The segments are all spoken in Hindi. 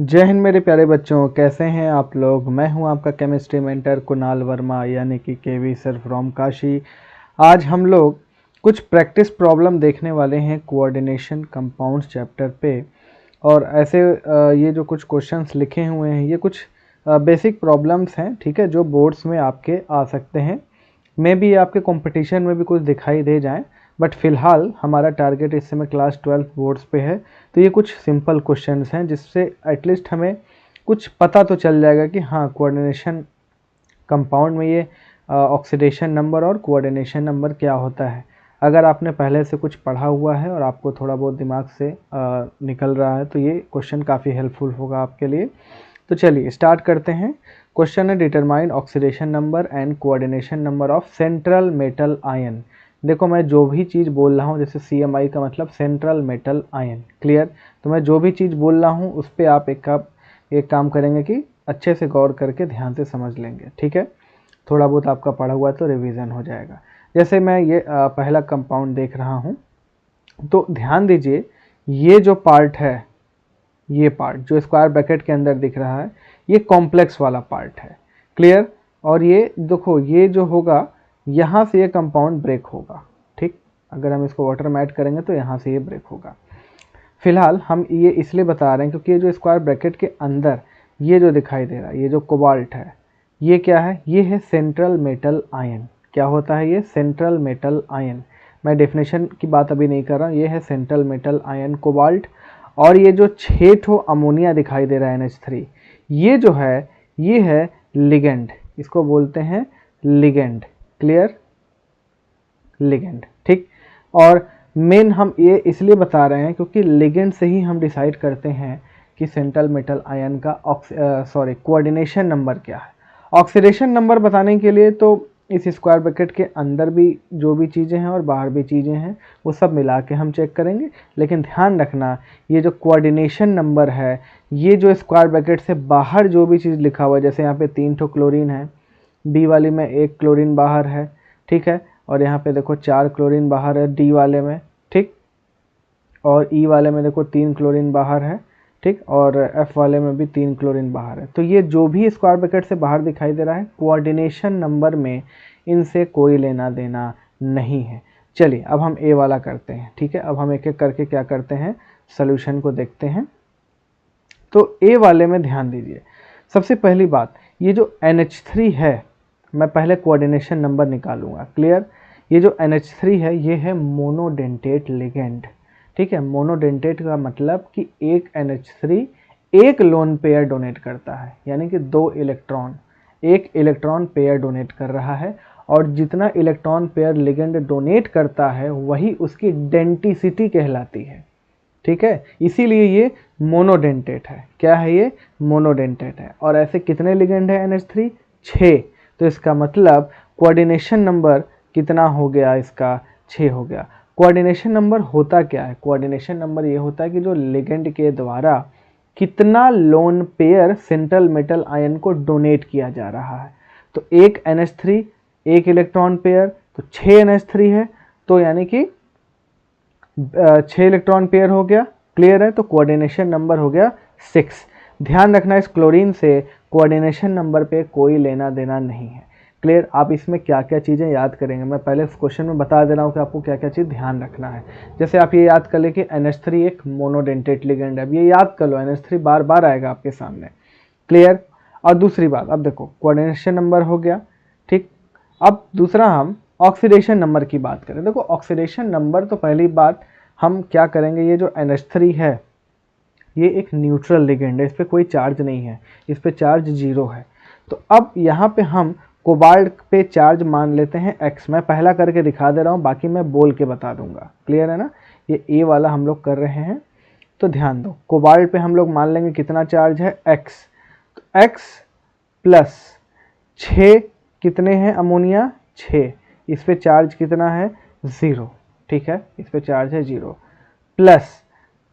जय हिंद मेरे प्यारे बच्चों, कैसे हैं आप लोग। मैं हूं आपका केमिस्ट्री मेंटर कुणाल वर्मा यानी कि केवी सर फ्रॉम काशी। आज हम लोग कुछ प्रैक्टिस प्रॉब्लम देखने वाले हैं कोऑर्डिनेशन कंपाउंड्स चैप्टर पे। और ऐसे ये जो कुछ क्वेश्चंस लिखे हुए हैं ये कुछ बेसिक प्रॉब्लम्स हैं, ठीक है, जो बोर्ड्स में आपके आ सकते हैं। मे बी आपके कंपटीशन में भी कुछ दिखाई दे जाएं, बट फिलहाल हमारा टारगेट इस समय क्लास 12 बोर्ड्स पे है। तो ये कुछ सिंपल क्वेश्चंस हैं जिससे एटलीस्ट हमें कुछ पता तो चल जाएगा कि हाँ कोऑर्डिनेशन कंपाउंड में ये ऑक्सीडेशन नंबर और कोऑर्डिनेशन नंबर क्या होता है। अगर आपने पहले से कुछ पढ़ा हुआ है और आपको थोड़ा बहुत दिमाग से निकल रहा है तो ये क्वेश्चन काफ़ी हेल्पफुल होगा आपके लिए। तो चलिए स्टार्ट करते हैं। क्वेश्चन है determine oxidation number and coordination number of central metal ion. देखो मैं जो भी चीज़ बोल रहा हूँ, जैसे CMI का मतलब सेंट्रल मेटल आयन, क्लियर। तो मैं जो भी चीज़ बोल रहा हूँ उस पर आप एक काम करेंगे कि अच्छे से गौर करके ध्यान से समझ लेंगे, ठीक है। थोड़ा बहुत आपका पढ़ा हुआ है तो रिवीजन हो जाएगा। जैसे मैं ये पहला कंपाउंड देख रहा हूँ, तो ध्यान दीजिए ये जो पार्ट है, ये पार्ट जो स्क्वायर ब्रैकेट के अंदर दिख रहा है ये कॉम्प्लेक्स वाला पार्ट है, क्लियर। और ये देखो ये जो होगा यहाँ से ये कंपाउंड ब्रेक होगा, ठीक। अगर हम इसको वाटर में ऐड करेंगे तो यहाँ से ये ब्रेक होगा। फिलहाल हम ये इसलिए बता रहे हैं क्योंकि ये जो स्क्वायर ब्रैकेट के अंदर ये जो दिखाई दे रहा है, ये जो कोबाल्ट है, ये क्या है, ये है सेंट्रल मेटल आयन। क्या होता है ये? Central metal ion. मैं डेफिनेशन की बात अभी नहीं कर रहा हूँ, ये है सेंट्रल मेटल आयन कोबाल्ट। और ये जो 6 ठो अमोनिया दिखाई दे रहा है NH3, ये जो है ये है लिगेंड, इसको बोलते हैं लिगेंड, क्लियर, लिगेंड, ठीक। और मेन हम ये इसलिए बता रहे हैं क्योंकि लिगेंड से ही हम डिसाइड करते हैं कि सेंट्रल मेटल आयन का कोऑर्डिनेशन नंबर क्या है। ऑक्सीडेशन नंबर बताने के लिए तो इस स्क्वायर ब्रैकेट के अंदर भी जो भी चीज़ें हैं और बाहर भी चीज़ें हैं वो सब मिला के हम चेक करेंगे। लेकिन ध्यान रखना ये जो कोऑर्डिनेशन नंबर है, ये जो स्क्वायर ब्रैकेट से बाहर जो भी चीज़ लिखा हुआ है, जैसे यहाँ पे 3 ठो क्लोरीन है, बी वाली में 1 क्लोरीन बाहर है, ठीक है। और यहाँ पे देखो 4 क्लोरीन बाहर है डी वाले में, ठीक। और ई वाले में देखो 3 क्लोरीन बाहर है, ठीक। और एफ वाले में भी 3 क्लोरीन बाहर है। तो ये जो भी स्क्वायर ब्रैकेट से बाहर दिखाई दे रहा है कोऑर्डिनेशन नंबर में इनसे कोई लेना देना नहीं है। चलिए अब हम ए वाला करते हैं, ठीक है। अब हम एक एक करके क्या करते हैं, सोल्यूशन को देखते हैं। तो ए वाले में ध्यान दीजिए, सबसे पहली बात ये जो NH3 है, मैं पहले कोऑर्डिनेशन नंबर निकालूंगा, क्लियर। ये जो NH3 है ये है मोनोडेंटेट लिगेंड, ठीक है। मोनोडेंटेट का मतलब कि एक NH3 एक लोन पेयर डोनेट करता है, यानी कि 2 इलेक्ट्रॉन, एक इलेक्ट्रॉन पेयर डोनेट कर रहा है। और जितना इलेक्ट्रॉन पेयर लिगेंड डोनेट करता है वही उसकी डेंटिसिटी कहलाती है, ठीक है। इसीलिए ये मोनोडेंटेट है। क्या है ये? मोनोडेंटेट है। और ऐसे कितने लिगेंड है NH3? 6। तो इसका मतलब कोऑर्डिनेशन नंबर कितना हो गया इसका? 6 हो गया। कोऑर्डिनेशन नंबर होता क्या है? कोऑर्डिनेशन नंबर ये होता है कि जो लिगेंड के द्वारा कितना lone pair central metal ion को डोनेट किया जा रहा है। तो एक NH3 एक इलेक्ट्रॉन पेयर, तो 6 NH3 है, तो यानी कि 6 इलेक्ट्रॉन पेयर हो गया, क्लियर है। तो कोऑर्डिनेशन नंबर हो गया 6। ध्यान रखना इस क्लोरीन से कोऑर्डिनेशन नंबर पे कोई लेना देना नहीं है, क्लियर। आप इसमें क्या क्या चीज़ें याद करेंगे मैं पहले इस क्वेश्चन में बता दे रहा हूँ कि आपको क्या क्या चीज़ ध्यान रखना है। जैसे आप ये याद कर ले कि NH3 एक मोनोडेंटेट लिगेंड है, अब ये याद कर लो, NH3 बार बार आएगा आपके सामने, क्लियर। और दूसरी बात, अब देखो कोऑर्डिनेशन नंबर हो गया, ठीक। अब दूसरा हम ऑक्सीडेशन नंबर की बात करें। देखो ऑक्सीडेशन नंबर तो पहली बात हम क्या करेंगे, ये जो NH3 है ये एक न्यूट्रल लिगेंड है, इस पर कोई चार्ज नहीं है, इस पर चार्ज 0 है। तो अब यहाँ पे हम कोबाल्ट पे चार्ज मान लेते हैं X। मैं पहला करके दिखा दे रहा हूँ, बाकी मैं बोल के बता दूंगा, क्लियर है ना। ये ए वाला हम लोग कर रहे हैं, तो ध्यान दो। कोबाल्ट पे हम लोग मान लेंगे कितना चार्ज है? X। तो X प्लस 6 कितने हैं अमोनिया? 6। इस पे चार्ज कितना है? 0, ठीक है, इस पे चार्ज है 0। प्लस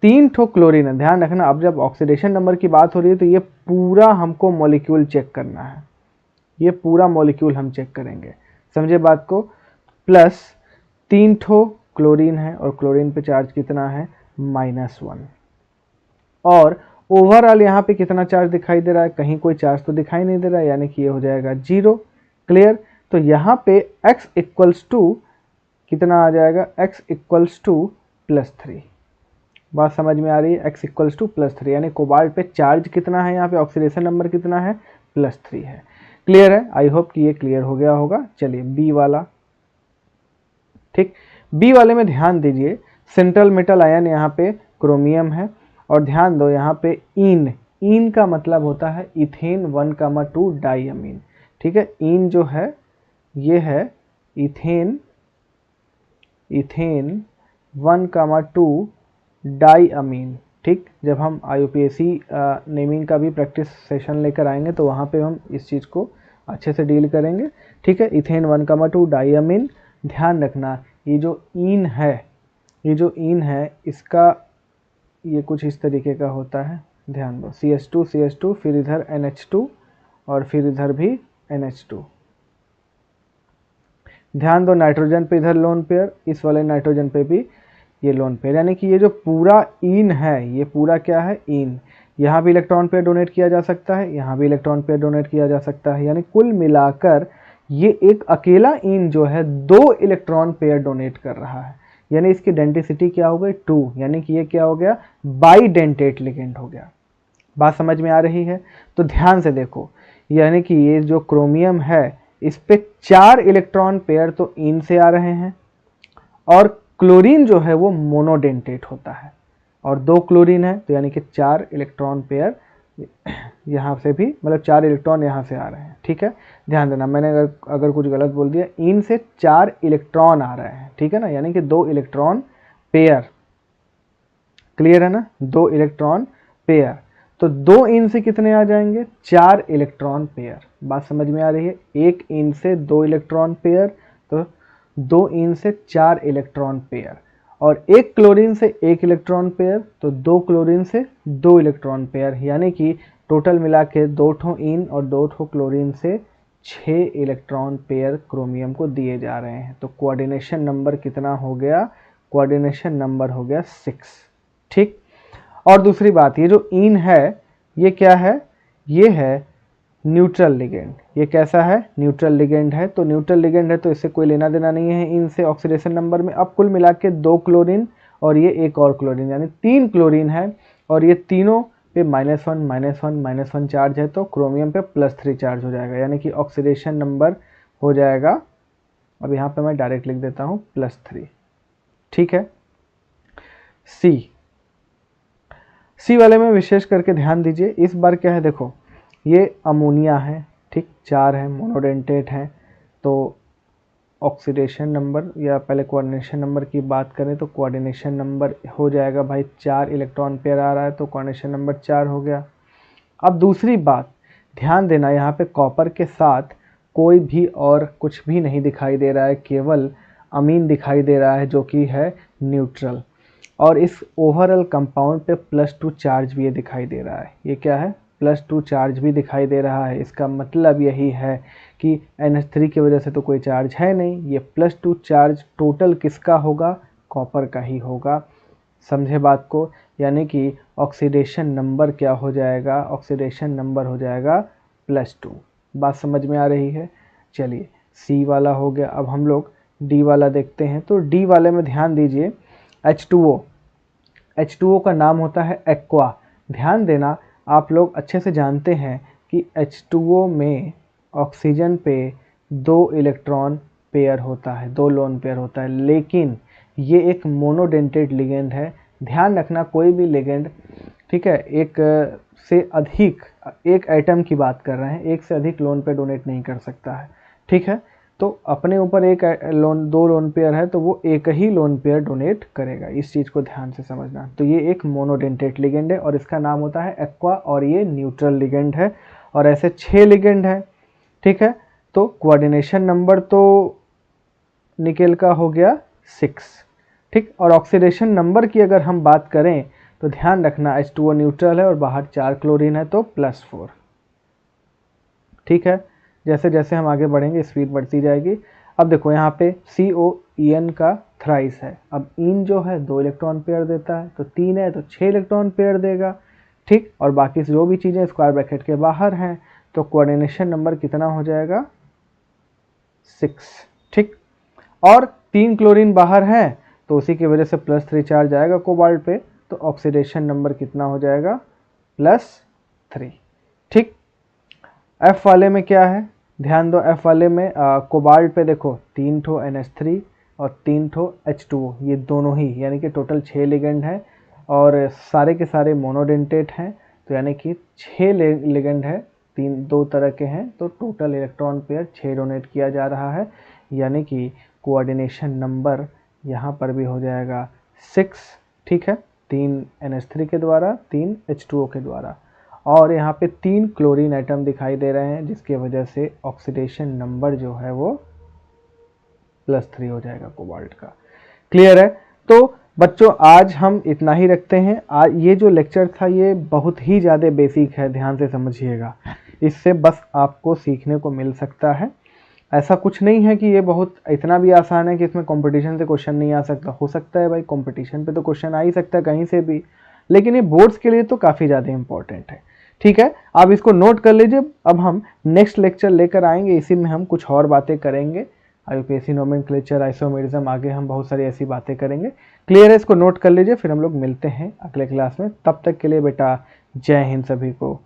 3 ठो क्लोरीन है। ध्यान रखना अब जब ऑक्सीडेशन नंबर की बात हो रही है तो ये पूरा हमको मॉलिक्यूल चेक करना है, ये पूरा मॉलिक्यूल हम चेक करेंगे, समझे बात को। प्लस 3 ठो क्लोरीन है और क्लोरीन पे चार्ज कितना है? -1। और ओवरऑल यहाँ पे कितना चार्ज दिखाई दे रहा है, कहीं कोई चार्ज तो दिखाई नहीं दे रहा है, यानी कि ये हो जाएगा 0। क्लियर। तो यहाँ पे x इक्वल्स टू कितना आ जाएगा, x इक्वल्स टू +3। बात समझ में आ रही है, x इक्वल्स टू +3, यानी कोबाल्ट पे चार्ज कितना है, यहाँ पे ऑक्सीडेशन नंबर कितना है, +3 है। क्लियर है, आई होप कि ये क्लियर हो गया होगा। चलिए बी वाला, ठीक, बी वाले में ध्यान दीजिए, सेंट्रल मेटल आयन यहाँ पे क्रोमियम है, और ध्यान दो यहाँ पे इन का मतलब होता है इथेन 1,2 डाईअमीन। ठीक है, इन जो है ये है इथेन 1,2 डाईअमीन। ठीक, जब हम IUPAC नेमिंग का भी प्रैक्टिस सेशन लेकर आएंगे तो वहाँ पे हम इस चीज़ को अच्छे से डील करेंगे। ठीक है, इथेन 1,2 डाईअमीन। ध्यान रखना ये जो इन है इसका ये कुछ इस तरीके का होता है, ध्यान दो, CH2 फिर इधर NH2 और फिर इधर भी NH2। ध्यान दो नाइट्रोजन पे इधर लोन पेयर, इस वाले नाइट्रोजन पे भी ये लोन पेयर, यानी कि ये जो पूरा इन है ये पूरा क्या है, इन। यहाँ भी इलेक्ट्रॉन पेयर डोनेट किया जा सकता है, यहाँ भी इलेक्ट्रॉन पेयर डोनेट किया जा सकता है, यानी कुल मिलाकर ये एक अकेला इन जो है 2 इलेक्ट्रॉन पेयर डोनेट कर रहा है, यानी इसकी डेंसिटी क्या हो गई 2, यानी कि ये क्या हो गया, बाइडेंटेट लिगेंड हो गया। बात समझ में आ रही है। तो ध्यान से देखो, यानी कि ये जो क्रोमियम है इस पे 4 इलेक्ट्रॉन पेयर तो इन से आ रहे हैं, और क्लोरीन जो है वो मोनोडेंटेट होता है, और 2 क्लोरीन है, तो यानी कि 4 इलेक्ट्रॉन पेयर यहाँ से भी, मतलब 4 इलेक्ट्रॉन यहाँ से आ रहे हैं। ठीक है, ध्यान देना, मैंने अगर कुछ गलत बोल दिया, इन से 4 इलेक्ट्रॉन आ रहे हैं, ठीक है ना, यानी कि 2 इलेक्ट्रॉन पेयर। क्लियर है ना, 2 इलेक्ट्रॉन पेयर। तो 2 इन से कितने आ जाएंगे, 4 इलेक्ट्रॉन पेयर। बात समझ में आ रही है, 1 इन से 2 इलेक्ट्रॉन पेयर, तो 2 इन से 4 इलेक्ट्रॉन पेयर, और 1 क्लोरीन से 1 इलेक्ट्रॉन पेयर, तो 2 क्लोरीन से 2 इलेक्ट्रॉन पेयर, यानी कि टोटल मिला के 2 ठो इन और 2 ठो क्लोरीन से 6 इलेक्ट्रॉन पेयर क्रोमियम को दिए जा रहे हैं। तो कोऑर्डिनेशन नंबर कितना हो गया, कोऑर्डिनेशन नंबर हो गया 6। ठीक, और दूसरी बात, ये जो इन है ये क्या है, ये है न्यूट्रल लिगेंड। ये कैसा है, न्यूट्रल लिगेंड है। तो न्यूट्रल लिगेंड है तो इससे कोई लेना देना नहीं है इनसे ऑक्सीडेशन नंबर में। अब कुल मिला के 2 क्लोरीन और ये एक और क्लोरीन, यानी 3 क्लोरीन है, और ये तीनों पे -1 चार्ज है, तो क्रोमियम पे +3 चार्ज हो जाएगा, यानी कि ऑक्सीडेशन नंबर हो जाएगा, अब यहाँ पे मैं डायरेक्ट लिख देता हूँ +3। ठीक है, सी वाले में विशेष करके ध्यान दीजिए। इस बार क्या है, देखो ये अमोनिया है, ठीक, 4 है, मोनोडेंटेट है, तो ऑक्सीडेशन नंबर या पहले कोऑर्डिनेशन नंबर की बात करें तो कोऑर्डिनेशन नंबर हो जाएगा भाई 4 इलेक्ट्रॉन पेयर आ रहा है, तो कोऑर्डिनेशन नंबर 4 हो गया। अब दूसरी बात ध्यान देना, यहाँ पे कॉपर के साथ कोई भी और कुछ भी नहीं दिखाई दे रहा है, केवल अमीन दिखाई दे रहा है जो कि है न्यूट्रल, और इस ओवरऑल कंपाउंड पे +2 चार्ज भी ये दिखाई दे रहा है। ये क्या है, +2 चार्ज भी दिखाई दे रहा है। इसका मतलब यही है कि NH3 की वजह से तो कोई चार्ज है नहीं, ये +2 चार्ज टोटल किसका होगा, कॉपर का ही होगा। समझे बात को, यानी कि ऑक्सीडेशन नंबर क्या हो जाएगा, ऑक्सीडेशन नंबर हो जाएगा +2। बात समझ में आ रही है। चलिए सी वाला हो गया, अब हम लोग डी वाला देखते हैं। तो डी वाले में ध्यान दीजिए, H2O का नाम होता है एक्वा। ध्यान देना, आप लोग अच्छे से जानते हैं कि H2O में ऑक्सीजन पे 2 इलेक्ट्रॉन पेयर होता है, 2 लोन पेयर होता है, लेकिन ये एक मोनोडेंटेट लिगेंड है। ध्यान रखना, कोई भी लिगेंड, ठीक है, एक से अधिक, एक एटम की बात कर रहे हैं, एक से अधिक लोन पेयर डोनेट नहीं कर सकता है। ठीक है, तो अपने ऊपर एक दो लोन पेयर है तो वो एक ही लोन पेयर डोनेट करेगा, इस चीज़ को ध्यान से समझना। तो ये एक मोनोडेंटेट लिगेंड है और इसका नाम होता है एक्वा, और ये न्यूट्रल लिगेंड है, और ऐसे 6 लिगेंड है। ठीक है, तो कोऑर्डिनेशन नंबर तो निकेल का हो गया 6। ठीक, और ऑक्सीडेशन नंबर की अगर हम बात करें तो ध्यान रखना, H2O न्यूट्रल है और बाहर 4 क्लोरीन है, तो +4। ठीक है, जैसे जैसे हम आगे बढ़ेंगे स्पीड बढ़ती जाएगी। अब देखो यहाँ पे COEN का थ्राइस है। अब इन जो है 2 इलेक्ट्रॉन पेयर देता है, तो 3 है तो 6 इलेक्ट्रॉन पेयर देगा। ठीक, और बाकी जो भी चीज़ें स्क्वायर ब्रैकेट के बाहर हैं, तो कोऑर्डिनेशन नंबर कितना हो जाएगा 6। ठीक, और 3 क्लोरीन बाहर है तो उसी की वजह से +3 चार्ज आएगा कोबाल्ट पे, तो ऑक्सीडेशन नंबर कितना हो जाएगा +3। ठीक, F वाले में क्या है, ध्यान दो, F वाले में कोबाल्ट पे देखो 3 ठो NH3 और 3 ठो H2O, ये दोनों ही यानी कि टोटल 6 लिगेंड है और सारे के सारे मोनोडेंटेट हैं, तो यानी कि 6 लिगेंड है, 2 तरह के हैं, तो टोटल इलेक्ट्रॉन पेयर 6 डोनेट किया जा रहा है, यानी कि कोऑर्डिनेशन नंबर यहाँ पर भी हो जाएगा 6। ठीक है, 3 NH3 के द्वारा, 3 H2O के द्वारा, और यहाँ पे 3 क्लोरीन एटम दिखाई दे रहे हैं, जिसकी वजह से ऑक्सीडेशन नंबर जो है वो +3 हो जाएगा कोबाल्ट का। क्लियर है? तो बच्चों आज हम इतना ही रखते हैं। आज ये जो लेक्चर था ये बहुत ही ज़्यादा बेसिक है, ध्यान से समझिएगा, इससे बस आपको सीखने को मिल सकता है। ऐसा कुछ नहीं है कि ये बहुत इतना भी आसान है कि इसमें कंपटीशन से क्वेश्चन नहीं आ सकता। हो सकता है भाई, कंपटीशन पे तो क्वेश्चन आ ही सकता है कहीं से भी, लेकिन ये बोर्ड्स के लिए तो काफ़ी ज़्यादा इंपॉर्टेंट है। ठीक है, आप इसको नोट कर लीजिए। अब हम नेक्स्ट लेक्चर लेकर आएंगे, इसी में हम कुछ और बातें करेंगे, IUPAC नोमेनक्लेचर, आइसोमेरिज्म, आगे हम बहुत सारी ऐसी बातें करेंगे। क्लियर है? इसको नोट कर लीजिए, फिर हम लोग मिलते हैं अगले क्लास में। तब तक के लिए बेटा जय हिंद सभी को।